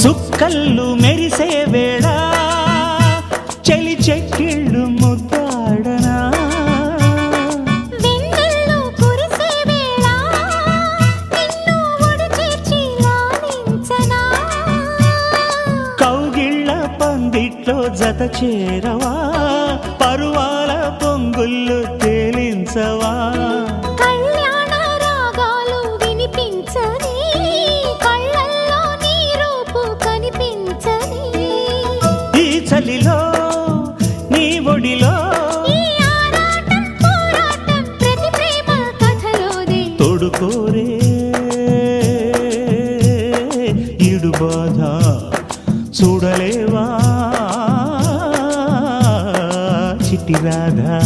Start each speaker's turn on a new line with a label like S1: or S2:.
S1: సుక్కళ్ళు మెరిసే వేళ చలి చెక్కిళ్ళు ముద్దాడనా
S2: వెన్నెల్లో కురిసే వేళ నిన్ను ఒడి చేర్చి లాలించనా
S1: కౌగిళ్ళ పందిట్లో జత చేరవా పరువాల పొంగుళ్ళు తేలించవా
S2: కళ్యాణ రాగాలు వినిపించని కళ్ళల్లో నీ రూపు కనిపించని
S1: ఈ చలిలో నీ ఒడిలో
S2: ఈ ఆరాటం పోరాటం ప్రతి ప్రేమ కథలోనే
S1: తోడుకోరే ఈడు బాధ చూడలేవా చిట్టి రాధా